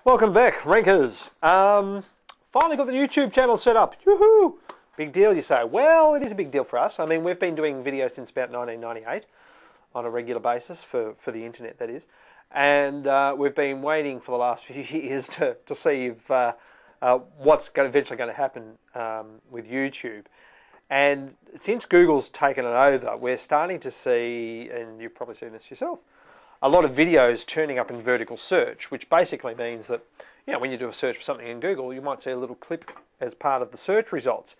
Welcome back, Rankers. Finally got the YouTube channel set up. Yoo-hoo! Big deal, you say. Well, it is a big deal for us. I mean, we've been doing videos since about 1998 on a regular basis for the internet, that is. And we've been waiting for the last few years to see if, what's eventually going to happen with YouTube. And since Google's taken it over, we're starting to see, and you've probably seen this yourself, a lot of videos turning up in vertical search, which basically means that, you know, when you do a search for something in Google, you might see a little clip as part of the search results.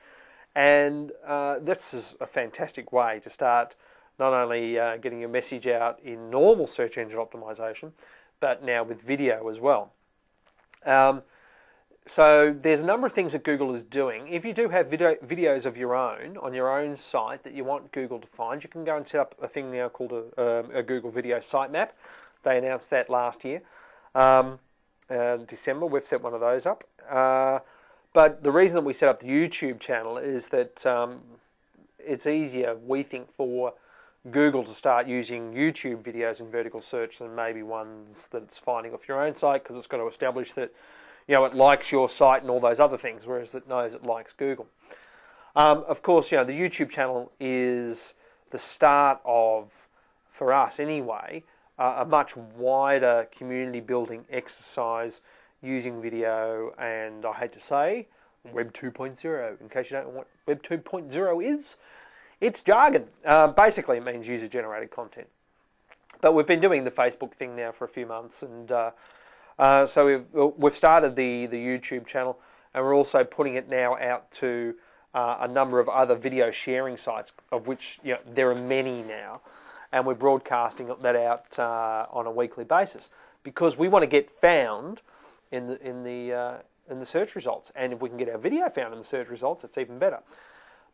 And this is a fantastic way to start not only getting your message out in normal search engine optimization, but now with video as well. So there's a number of things that Google is doing. If you do have videos of your own on your own site that you want Google to find, you can go and set up a thing now called a Google Video Sitemap. They announced that last year. December, we've set one of those up. But the reason that we set up the YouTube channel is that it's easier, we think, for Google to start using YouTube videos in vertical search than maybe ones that it's finding off your own site, because it's got to establish that, you know, it likes your site and all those other things, whereas it knows it likes Google. Of course, you know, the YouTube channel is the start of, for us anyway, a much wider community building exercise using video, and I hate to say, Web 2.0. In case you don't know what Web 2.0 is, it's jargon. Basically, it means user-generated content. But we've been doing the Facebook thing now for a few months, and so we've started the YouTube channel, and we're also putting it now out to a number of other video sharing sites, of which, you know, there are many now, and we're broadcasting that out on a weekly basis because we want to get found in the search results, and if we can get our video found in the search results, it's even better.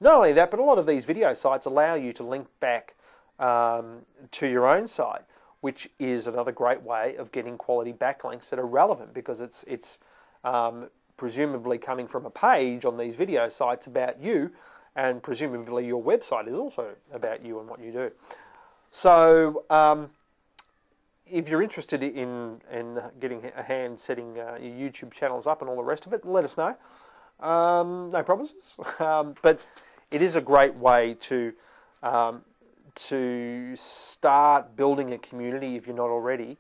Not only that, but a lot of these video sites allow you to link back to your own site, which is another great way of getting quality backlinks that are relevant, because it's presumably coming from a page on these video sites about you, and presumably your website is also about you and what you do. So if you're interested in getting a hand setting your YouTube channels up and all the rest of it, let us know. No promises, but it is a great way to start building a community if you're not already,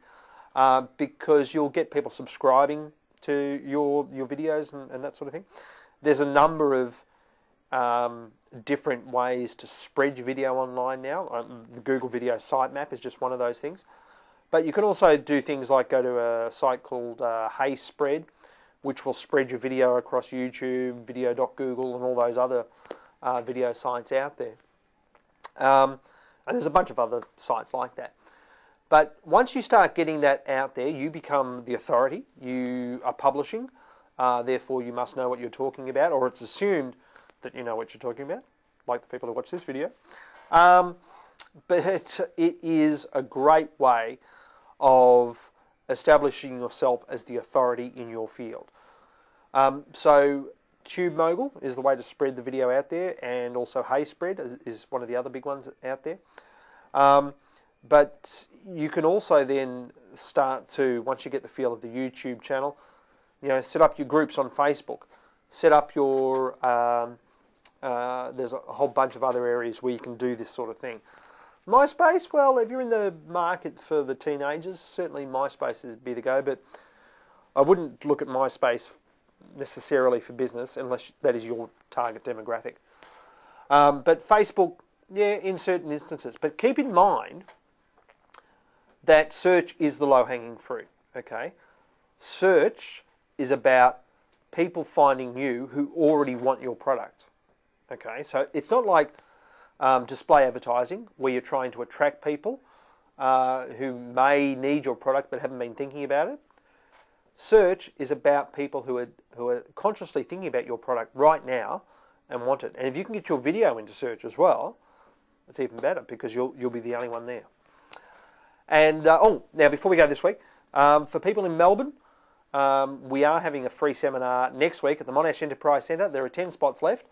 because you'll get people subscribing to your videos and that sort of thing. There's a number of different ways to spread your video online now. The Google Video Sitemap is just one of those things. But you can also do things like go to a site called HeySpread, which will spread your video across YouTube, video.google, and all those other video sites out there. And there's a bunch of other sites like that. But once you start getting that out there, you become the authority. You are publishing, therefore you must know what you're talking about, or it's assumed that you know what you're talking about, like the people who watch this video. But it is a great way of establishing yourself as the authority in your field. So TubeMogul is the way to spread the video out there, and also HeySpread is one of the other big ones out there. But you can also then start to, once you get the feel of the YouTube channel, you know, set up your groups on Facebook, set up your, there's a whole bunch of other areas where you can do this sort of thing. MySpace, well, if you're in the market for the teenagers, certainly MySpace would be the go, but I wouldn't look at MySpace necessarily for business unless that is your target demographic. But Facebook, yeah, in certain instances. But keep in mind that search is the low-hanging fruit, okay? Search is about people finding you who already want your product, okay? So it's not like display advertising, where you're trying to attract people who may need your product but haven't been thinking about it. Search is about people who are consciously thinking about your product right now and want it. And if you can get your video into search as well, it's even better, because you'll be the only one there. And now before we go this week, for people in Melbourne, we are having a free seminar next week at the Monash Enterprise Centre. There are 10 spots left.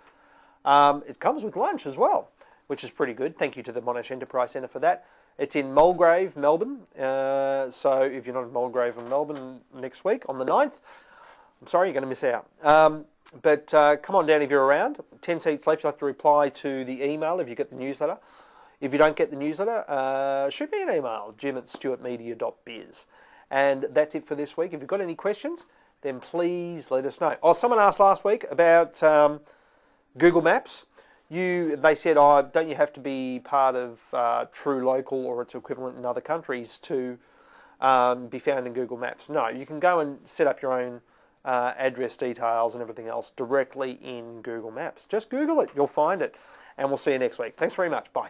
It comes with lunch as well, which is pretty good. Thank you to the Monash Enterprise Centre for that. It's in Mulgrave, Melbourne. So if you're not in Mulgrave in Melbourne next week on the 9th, I'm sorry, you're going to miss out. But come on down if you're around. 10 seats left. You'll have to reply to the email if you get the newsletter. If you don't get the newsletter, shoot me an email, jim@stewartmedia.biz. And that's it for this week. If you've got any questions, then please let us know. Oh, someone asked last week about Google Maps. They said, oh, don't you have to be part of True Local or its equivalent in other countries to be found in Google Maps? No, you can go and set up your own address details and everything else directly in Google Maps. Just Google it, you'll find it. And we'll see you next week. Thanks very much. Bye.